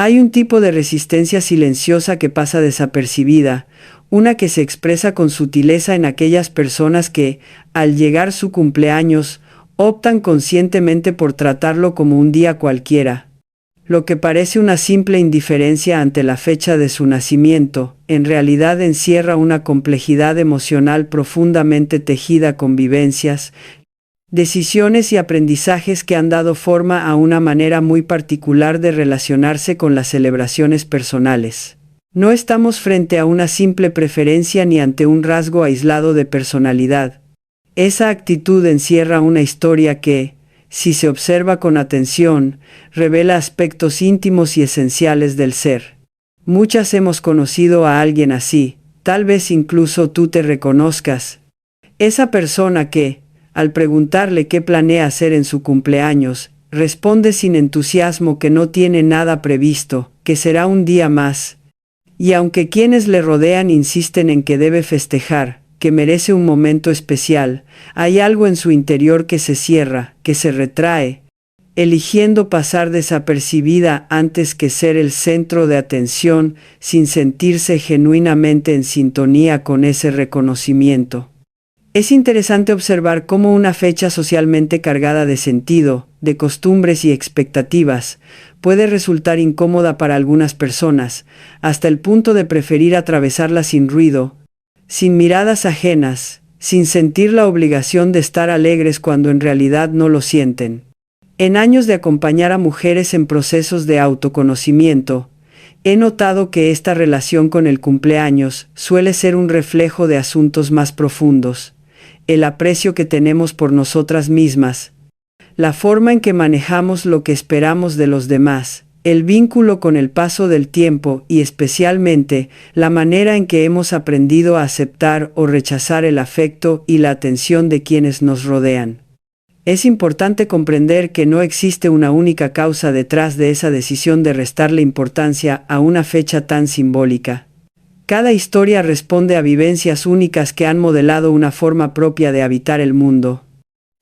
Hay un tipo de resistencia silenciosa que pasa desapercibida, una que se expresa con sutileza en aquellas personas que, al llegar su cumpleaños, optan conscientemente por tratarlo como un día cualquiera. Lo que parece una simple indiferencia ante la fecha de su nacimiento, en realidad encierra una complejidad emocional profundamente tejida con vivencias, decisiones y aprendizajes que han dado forma a una manera muy particular de relacionarse con las celebraciones personales. No estamos frente a una simple preferencia ni ante un rasgo aislado de personalidad. Esa actitud encierra una historia que, si se observa con atención, revela aspectos íntimos y esenciales del ser. Muchas hemos conocido a alguien así, tal vez incluso tú te reconozcas. Esa persona que, al preguntarle qué planea hacer en su cumpleaños, responde sin entusiasmo que no tiene nada previsto, que será un día más. Y aunque quienes le rodean insisten en que debe festejar, que merece un momento especial, hay algo en su interior que se cierra, que se retrae, eligiendo pasar desapercibida antes que ser el centro de atención, sin sentirse genuinamente en sintonía con ese reconocimiento. Es interesante observar cómo una fecha socialmente cargada de sentido, de costumbres y expectativas, puede resultar incómoda para algunas personas, hasta el punto de preferir atravesarla sin ruido, sin miradas ajenas, sin sentir la obligación de estar alegres cuando en realidad no lo sienten. En años de acompañar a mujeres en procesos de autoconocimiento, he notado que esta relación con el cumpleaños suele ser un reflejo de asuntos más profundos. El aprecio que tenemos por nosotras mismas, la forma en que manejamos lo que esperamos de los demás, el vínculo con el paso del tiempo y especialmente la manera en que hemos aprendido a aceptar o rechazar el afecto y la atención de quienes nos rodean. Es importante comprender que no existe una única causa detrás de esa decisión de restarle importancia a una fecha tan simbólica. Cada historia responde a vivencias únicas que han modelado una forma propia de habitar el mundo.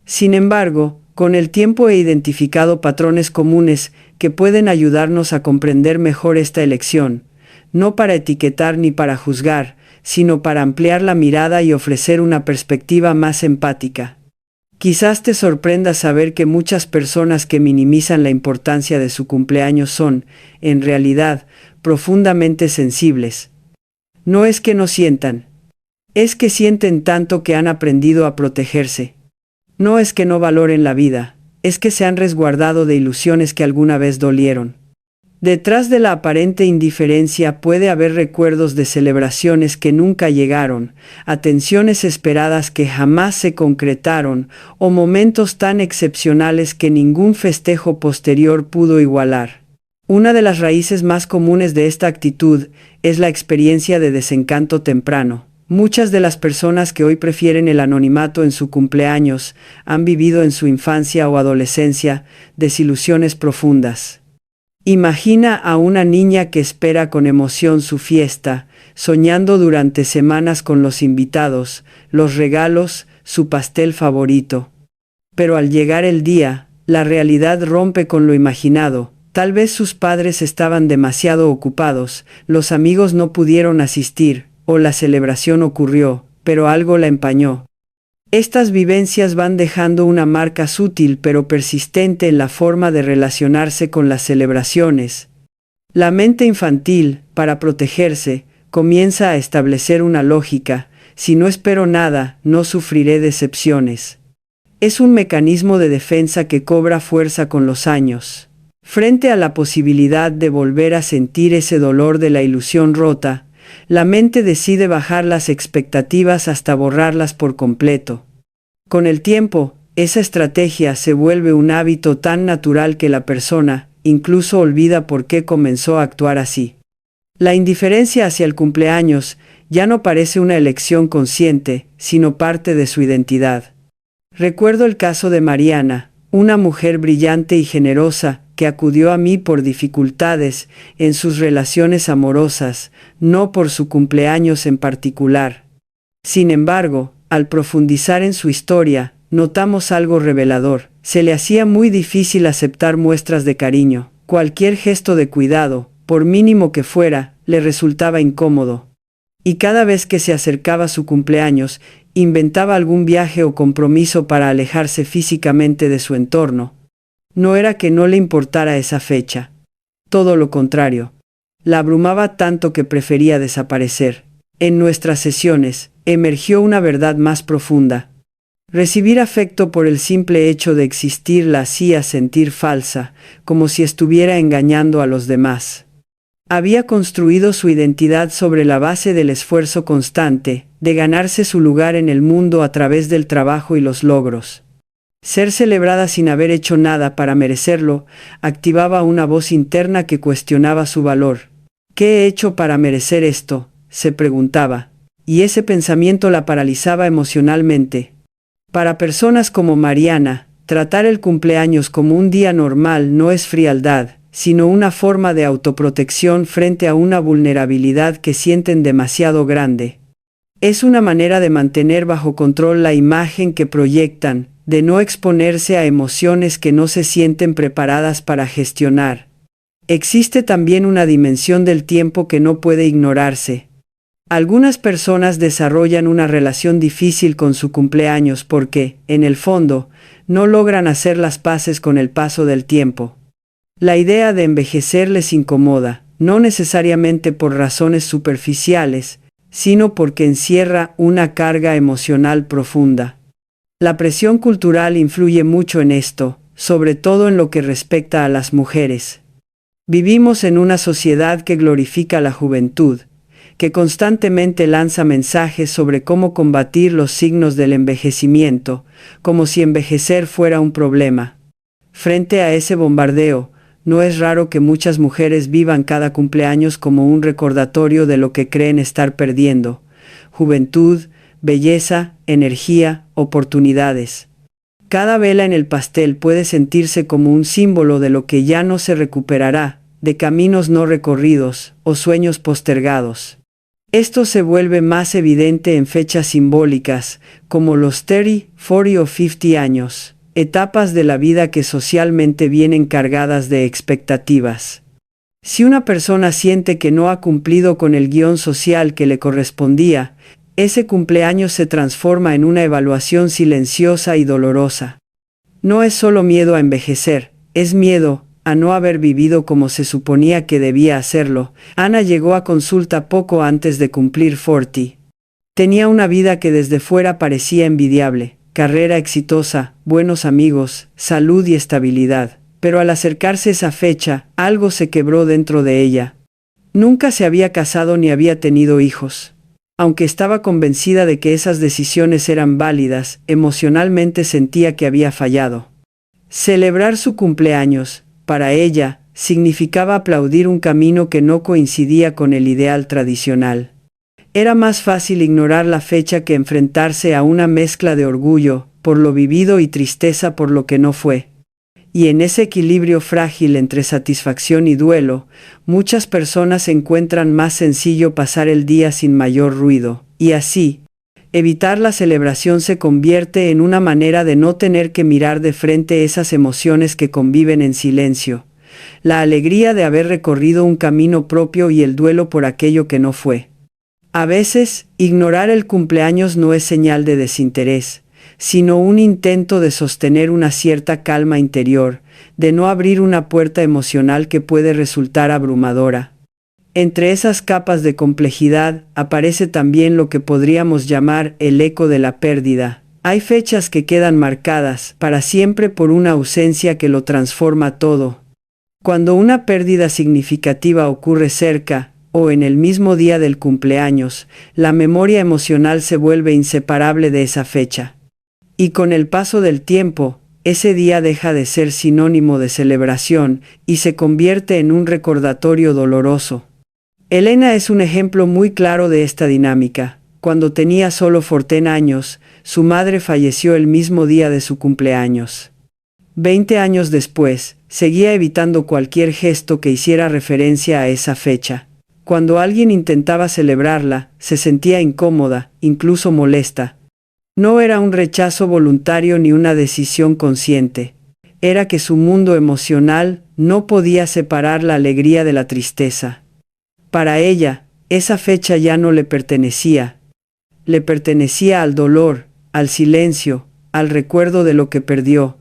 Sin embargo, con el tiempo he identificado patrones comunes que pueden ayudarnos a comprender mejor esta elección, no para etiquetar ni para juzgar, sino para ampliar la mirada y ofrecer una perspectiva más empática. Quizás te sorprenda saber que muchas personas que minimizan la importancia de su cumpleaños son, en realidad, profundamente sensibles. No es que no sientan. Es que sienten tanto que han aprendido a protegerse. No es que no valoren la vida, es que se han resguardado de ilusiones que alguna vez dolieron. Detrás de la aparente indiferencia puede haber recuerdos de celebraciones que nunca llegaron, atenciones esperadas que jamás se concretaron, o momentos tan excepcionales que ningún festejo posterior pudo igualar. Una de las raíces más comunes de esta actitud es la experiencia de desencanto temprano. Muchas de las personas que hoy prefieren el anonimato en su cumpleaños han vivido en su infancia o adolescencia desilusiones profundas. Imagina a una niña que espera con emoción su fiesta, soñando durante semanas con los invitados, los regalos, su pastel favorito. Pero al llegar el día, la realidad rompe con lo imaginado. Tal vez sus padres estaban demasiado ocupados, los amigos no pudieron asistir, o la celebración ocurrió, pero algo la empañó. Estas vivencias van dejando una marca sutil pero persistente en la forma de relacionarse con las celebraciones. La mente infantil, para protegerse, comienza a establecer una lógica: si no espero nada, no sufriré decepciones. Es un mecanismo de defensa que cobra fuerza con los años. Frente a la posibilidad de volver a sentir ese dolor de la ilusión rota, la mente decide bajar las expectativas hasta borrarlas por completo. Con el tiempo, esa estrategia se vuelve un hábito tan natural que la persona incluso olvida por qué comenzó a actuar así. La indiferencia hacia el cumpleaños ya no parece una elección consciente, sino parte de su identidad. Recuerdo el caso de Mariana, una mujer brillante y generosa, que acudió a mí por dificultades en sus relaciones amorosas, no por su cumpleaños en particular. Sin embargo, al profundizar en su historia, notamos algo revelador. Se le hacía muy difícil aceptar muestras de cariño. Cualquier gesto de cuidado, por mínimo que fuera, le resultaba incómodo. Y cada vez que se acercaba su cumpleaños, inventaba algún viaje o compromiso para alejarse físicamente de su entorno. No era que no le importara esa fecha. Todo lo contrario. La abrumaba tanto que prefería desaparecer. En nuestras sesiones, emergió una verdad más profunda. Recibir afecto por el simple hecho de existir la hacía sentir falsa, como si estuviera engañando a los demás. Había construido su identidad sobre la base del esfuerzo constante, de ganarse su lugar en el mundo a través del trabajo y los logros. Ser celebrada sin haber hecho nada para merecerlo, activaba una voz interna que cuestionaba su valor. ¿Qué he hecho para merecer esto?, se preguntaba, y ese pensamiento la paralizaba emocionalmente. Para personas como Mariana, tratar el cumpleaños como un día normal no es frialdad, sino una forma de autoprotección frente a una vulnerabilidad que sienten demasiado grande. Es una manera de mantener bajo control la imagen que proyectan, de no exponerse a emociones que no se sienten preparadas para gestionar. Existe también una dimensión del tiempo que no puede ignorarse. Algunas personas desarrollan una relación difícil con su cumpleaños porque, en el fondo, no logran hacer las paces con el paso del tiempo. La idea de envejecer les incomoda, no necesariamente por razones superficiales, sino porque encierra una carga emocional profunda. La presión cultural influye mucho en esto, sobre todo en lo que respecta a las mujeres. Vivimos en una sociedad que glorifica la juventud, que constantemente lanza mensajes sobre cómo combatir los signos del envejecimiento, como si envejecer fuera un problema. Frente a ese bombardeo, no es raro que muchas mujeres vivan cada cumpleaños como un recordatorio de lo que creen estar perdiendo: juventud, belleza, energía, oportunidades. Cada vela en el pastel puede sentirse como un símbolo de lo que ya no se recuperará, de caminos no recorridos o sueños postergados. Esto se vuelve más evidente en fechas simbólicas, como los 30, 40 o 50 años, etapas de la vida que socialmente vienen cargadas de expectativas. Si una persona siente que no ha cumplido con el guión social que le correspondía, ese cumpleaños se transforma en una evaluación silenciosa y dolorosa. No es solo miedo a envejecer, es miedo a no haber vivido como se suponía que debía hacerlo. Ana llegó a consulta poco antes de cumplir 40. Tenía una vida que desde fuera parecía envidiable: carrera exitosa, buenos amigos, salud y estabilidad. Pero al acercarse esa fecha, algo se quebró dentro de ella. Nunca se había casado ni había tenido hijos. Aunque estaba convencida de que esas decisiones eran válidas, emocionalmente sentía que había fallado. Celebrar su cumpleaños, para ella, significaba aplaudir un camino que no coincidía con el ideal tradicional. Era más fácil ignorar la fecha que enfrentarse a una mezcla de orgullo por lo vivido y tristeza por lo que no fue. Y en ese equilibrio frágil entre satisfacción y duelo, muchas personas encuentran más sencillo pasar el día sin mayor ruido, y así, evitar la celebración se convierte en una manera de no tener que mirar de frente esas emociones que conviven en silencio: la alegría de haber recorrido un camino propio y el duelo por aquello que no fue. A veces, ignorar el cumpleaños no es señal de desinterés, sino un intento de sostener una cierta calma interior, de no abrir una puerta emocional que puede resultar abrumadora. Entre esas capas de complejidad aparece también lo que podríamos llamar el eco de la pérdida. Hay fechas que quedan marcadas para siempre por una ausencia que lo transforma todo. Cuando una pérdida significativa ocurre cerca, o en el mismo día del cumpleaños, la memoria emocional se vuelve inseparable de esa fecha. Y con el paso del tiempo, ese día deja de ser sinónimo de celebración y se convierte en un recordatorio doloroso. Elena es un ejemplo muy claro de esta dinámica. Cuando tenía solo 14 años, su madre falleció el mismo día de su cumpleaños. 20 años después, seguía evitando cualquier gesto que hiciera referencia a esa fecha. Cuando alguien intentaba celebrarla, se sentía incómoda, incluso molesta. No era un rechazo voluntario ni una decisión consciente. Era que su mundo emocional no podía separar la alegría de la tristeza. Para ella, esa fecha ya no le pertenecía. Le pertenecía al dolor, al silencio, al recuerdo de lo que perdió.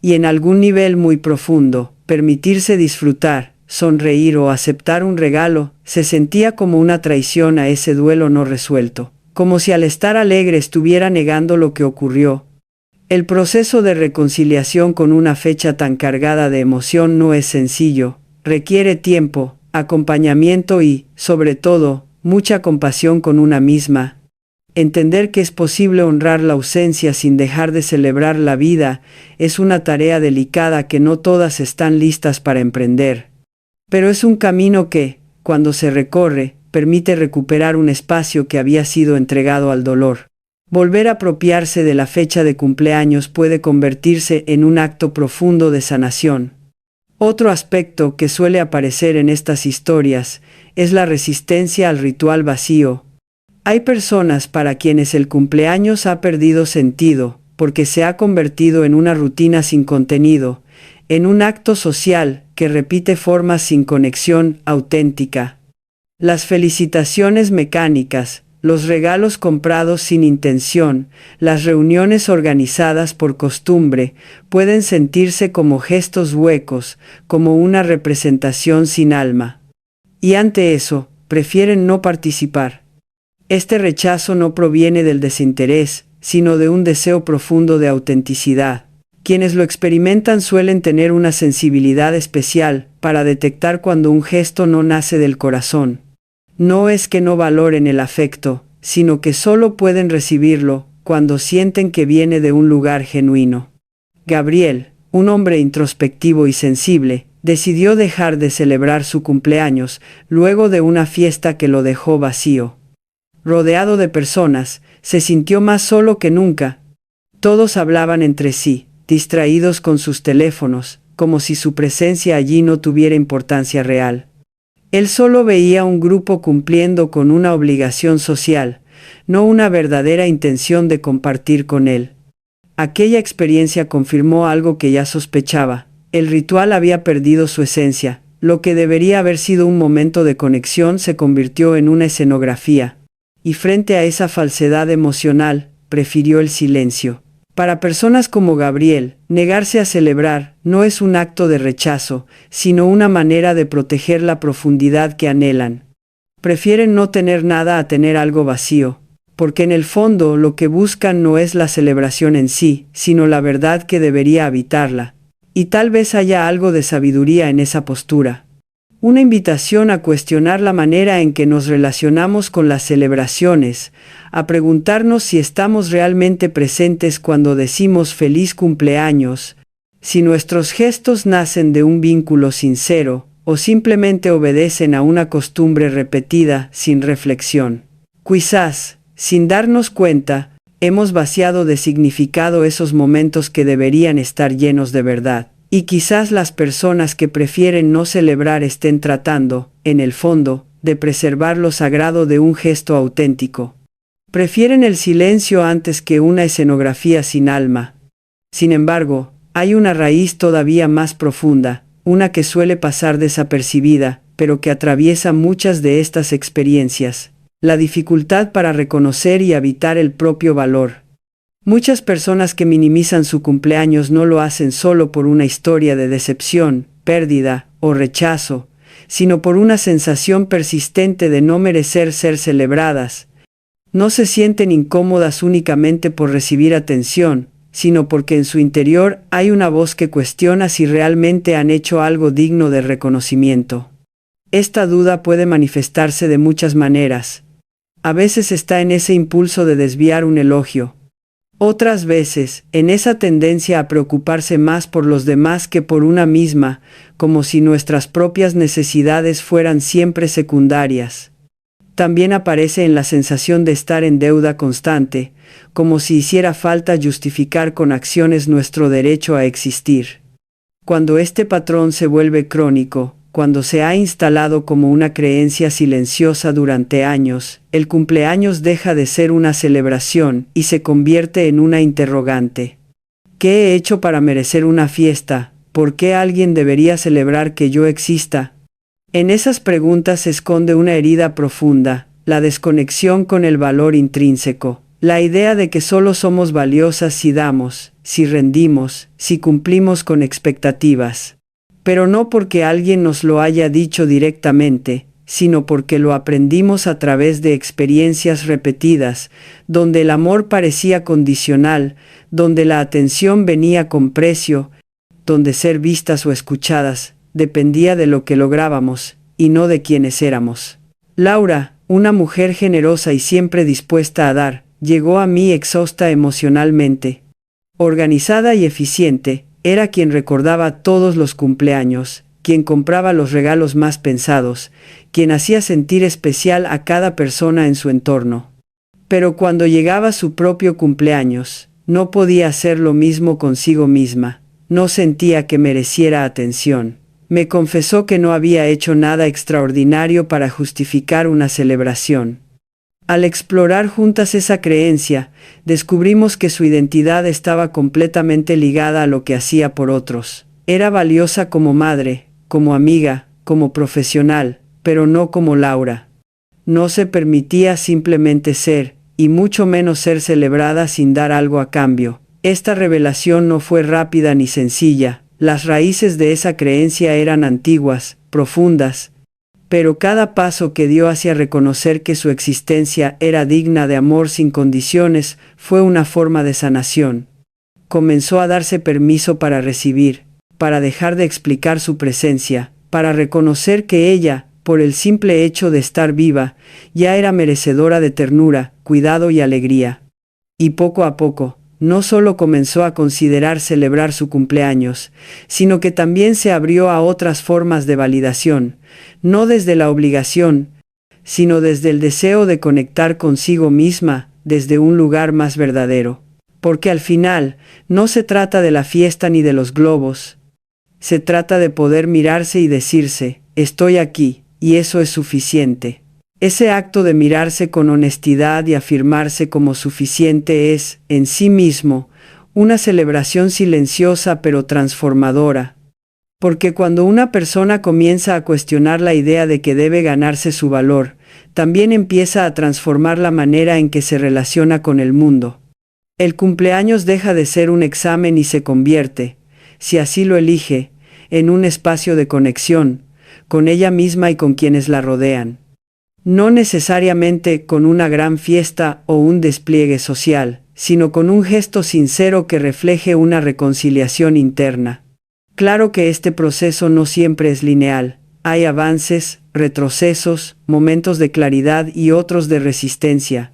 Y en algún nivel muy profundo, permitirse disfrutar, sonreír o aceptar un regalo, se sentía como una traición a ese duelo no resuelto, como si al estar alegre estuviera negando lo que ocurrió. El proceso de reconciliación con una fecha tan cargada de emoción no es sencillo, requiere tiempo, acompañamiento y, sobre todo, mucha compasión con una misma. Entender que es posible honrar la ausencia sin dejar de celebrar la vida es una tarea delicada que no todas están listas para emprender. Pero es un camino que, cuando se recorre, permite recuperar un espacio que había sido entregado al dolor. Volver a apropiarse de la fecha de cumpleaños puede convertirse en un acto profundo de sanación. Otro aspecto que suele aparecer en estas historias es la resistencia al ritual vacío. Hay personas para quienes el cumpleaños ha perdido sentido, porque se ha convertido en una rutina sin contenido, en un acto social que repite formas sin conexión auténtica. Las felicitaciones mecánicas, los regalos comprados sin intención, las reuniones organizadas por costumbre, pueden sentirse como gestos huecos, como una representación sin alma. Y ante eso, prefieren no participar. Este rechazo no proviene del desinterés, sino de un deseo profundo de autenticidad. Quienes lo experimentan suelen tener una sensibilidad especial para detectar cuando un gesto no nace del corazón. No es que no valoren el afecto, sino que solo pueden recibirlo cuando sienten que viene de un lugar genuino. Gabriel, un hombre introspectivo y sensible, decidió dejar de celebrar su cumpleaños luego de una fiesta que lo dejó vacío. Rodeado de personas, se sintió más solo que nunca. Todos hablaban entre sí, distraídos con sus teléfonos, como si su presencia allí no tuviera importancia real. Él solo veía un grupo cumpliendo con una obligación social, no una verdadera intención de compartir con él. Aquella experiencia confirmó algo que ya sospechaba: el ritual había perdido su esencia, lo que debería haber sido un momento de conexión se convirtió en una escenografía. Y frente a esa falsedad emocional, prefirió el silencio. Para personas como Gabriel, negarse a celebrar no es un acto de rechazo, sino una manera de proteger la profundidad que anhelan. Prefieren no tener nada a tener algo vacío, porque en el fondo lo que buscan no es la celebración en sí, sino la verdad que debería habitarla. Y tal vez haya algo de sabiduría en esa postura. Una invitación a cuestionar la manera en que nos relacionamos con las celebraciones, a preguntarnos si estamos realmente presentes cuando decimos feliz cumpleaños, si nuestros gestos nacen de un vínculo sincero, o simplemente obedecen a una costumbre repetida sin reflexión. Quizás, sin darnos cuenta, hemos vaciado de significado esos momentos que deberían estar llenos de verdad. Y quizás las personas que prefieren no celebrar estén tratando, en el fondo, de preservar lo sagrado de un gesto auténtico. Prefieren el silencio antes que una escenografía sin alma. Sin embargo, hay una raíz todavía más profunda, una que suele pasar desapercibida, pero que atraviesa muchas de estas experiencias: la dificultad para reconocer y habitar el propio valor. Muchas personas que minimizan su cumpleaños no lo hacen solo por una historia de decepción, pérdida o rechazo, sino por una sensación persistente de no merecer ser celebradas. No se sienten incómodas únicamente por recibir atención, sino porque en su interior hay una voz que cuestiona si realmente han hecho algo digno de reconocimiento. Esta duda puede manifestarse de muchas maneras. A veces está en ese impulso de desviar un elogio. Otras veces, en esa tendencia a preocuparse más por los demás que por una misma, como si nuestras propias necesidades fueran siempre secundarias. También aparece en la sensación de estar en deuda constante, como si hiciera falta justificar con acciones nuestro derecho a existir. Cuando este patrón se vuelve crónico, cuando se ha instalado como una creencia silenciosa durante años, el cumpleaños deja de ser una celebración y se convierte en una interrogante. ¿Qué he hecho para merecer una fiesta, ¿Por qué alguien debería celebrar que yo exista? En esas preguntas se esconde una herida profunda, la desconexión con el valor intrínseco, la idea de que solo somos valiosas si damos, si rendimos, si cumplimos con expectativas. Pero no porque alguien nos lo haya dicho directamente, sino porque lo aprendimos a través de experiencias repetidas, donde el amor parecía condicional, donde la atención venía con precio, donde ser vistas o escuchadas dependía de lo que lográbamos, y no de quienes éramos. Laura, una mujer generosa y siempre dispuesta a dar, llegó a mí exhausta emocionalmente. Organizada y eficiente, era quien recordaba todos los cumpleaños, quien compraba los regalos más pensados, quien hacía sentir especial a cada persona en su entorno. Pero cuando llegaba su propio cumpleaños, no podía hacer lo mismo consigo misma, no sentía que mereciera atención. Me confesó que no había hecho nada extraordinario para justificar una celebración. Al explorar juntas esa creencia, descubrimos que su identidad estaba completamente ligada a lo que hacía por otros. Era valiosa como madre, como amiga, como profesional, pero no como Laura. No se permitía simplemente ser, y mucho menos ser celebrada sin dar algo a cambio. Esta revelación no fue rápida ni sencilla. Las raíces de esa creencia eran antiguas, profundas, pero cada paso que dio hacia reconocer que su existencia era digna de amor sin condiciones fue una forma de sanación. Comenzó a darse permiso para recibir, para dejar de explicar su presencia, para reconocer que ella, por el simple hecho de estar viva, ya era merecedora de ternura, cuidado y alegría. Y poco a poco, no solo comenzó a considerar celebrar su cumpleaños, sino que también se abrió a otras formas de validación, no desde la obligación, sino desde el deseo de conectar consigo misma, desde un lugar más verdadero. Porque al final, no se trata de la fiesta ni de los globos. Se trata de poder mirarse y decirse, estoy aquí, y eso es suficiente. Ese acto de mirarse con honestidad y afirmarse como suficiente es, en sí mismo, una celebración silenciosa pero transformadora. Porque cuando una persona comienza a cuestionar la idea de que debe ganarse su valor, también empieza a transformar la manera en que se relaciona con el mundo. El cumpleaños deja de ser un examen y se convierte, si así lo elige, en un espacio de conexión, con ella misma y con quienes la rodean. No necesariamente con una gran fiesta o un despliegue social, sino con un gesto sincero que refleje una reconciliación interna. Claro que este proceso no siempre es lineal. Hay avances, retrocesos, momentos de claridad y otros de resistencia.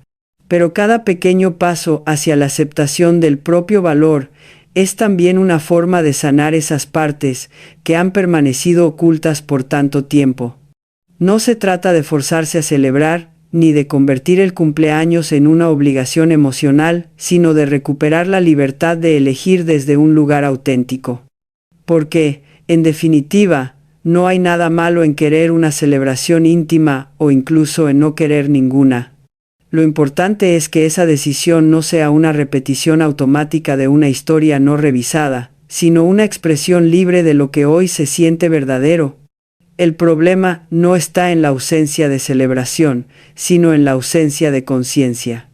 Pero cada pequeño paso hacia la aceptación del propio valor es también una forma de sanar esas partes que han permanecido ocultas por tanto tiempo. No se trata de forzarse a celebrar, ni de convertir el cumpleaños en una obligación emocional, sino de recuperar la libertad de elegir desde un lugar auténtico. Porque, en definitiva, no hay nada malo en querer una celebración íntima o incluso en no querer ninguna. Lo importante es que esa decisión no sea una repetición automática de una historia no revisada, sino una expresión libre de lo que hoy se siente verdadero. El problema no está en la ausencia de celebración, sino en la ausencia de conciencia.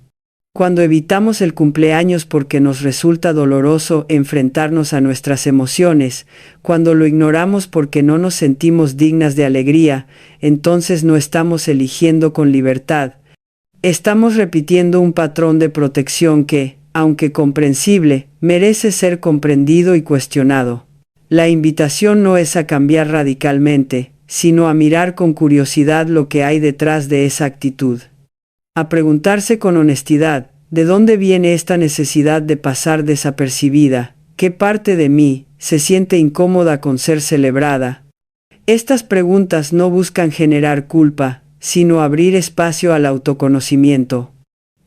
Cuando evitamos el cumpleaños porque nos resulta doloroso enfrentarnos a nuestras emociones, cuando lo ignoramos porque no nos sentimos dignas de alegría, entonces no estamos eligiendo con libertad. Estamos repitiendo un patrón de protección que, aunque comprensible, merece ser comprendido y cuestionado. La invitación no es a cambiar radicalmente, sino a mirar con curiosidad lo que hay detrás de esa actitud. A preguntarse con honestidad, ¿de dónde viene esta necesidad de pasar desapercibida? ¿Qué parte de mí se siente incómoda con ser celebrada? Estas preguntas no buscan generar culpa, sino abrir espacio al autoconocimiento.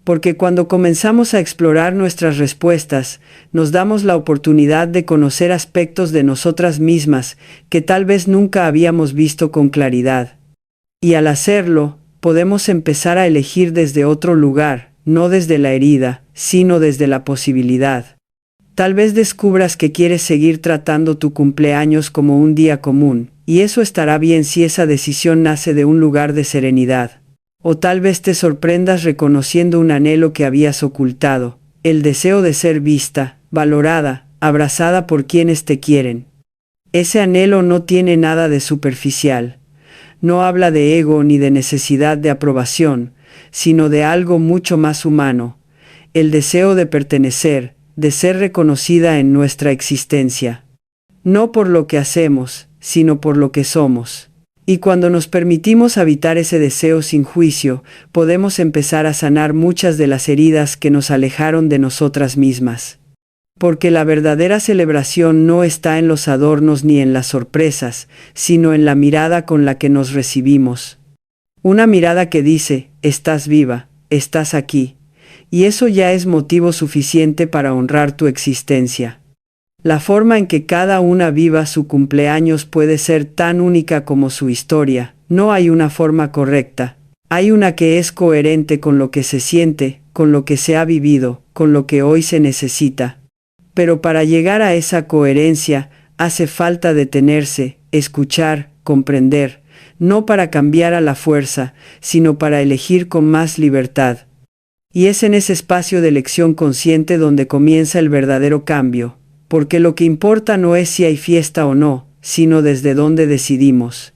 Porque cuando comenzamos a explorar nuestras respuestas, nos damos la oportunidad de conocer aspectos de nosotras mismas que tal vez nunca habíamos visto con claridad. Y al hacerlo, podemos empezar a elegir desde otro lugar, no desde la herida, sino desde la posibilidad. Tal vez descubras que quieres seguir tratando tu cumpleaños como un día común, y eso estará bien si esa decisión nace de un lugar de serenidad. O tal vez te sorprendas reconociendo un anhelo que habías ocultado, el deseo de ser vista, valorada, abrazada por quienes te quieren. Ese anhelo no tiene nada de superficial. No habla de ego ni de necesidad de aprobación, sino de algo mucho más humano, el deseo de pertenecer, de ser reconocida en nuestra existencia. No por lo que hacemos, sino por lo que somos. Y cuando nos permitimos habitar ese deseo sin juicio, podemos empezar a sanar muchas de las heridas que nos alejaron de nosotras mismas. Porque la verdadera celebración no está en los adornos ni en las sorpresas, sino en la mirada con la que nos recibimos. Una mirada que dice, estás viva, estás aquí. Y eso ya es motivo suficiente para honrar tu existencia. La forma en que cada una viva su cumpleaños puede ser tan única como su historia. No hay una forma correcta. Hay una que es coherente con lo que se siente, con lo que se ha vivido, con lo que hoy se necesita. Pero para llegar a esa coherencia, hace falta detenerse, escuchar, comprender, no para cambiar a la fuerza, sino para elegir con más libertad. Y es en ese espacio de elección consciente donde comienza el verdadero cambio, porque lo que importa no es si hay fiesta o no, sino desde dónde decidimos.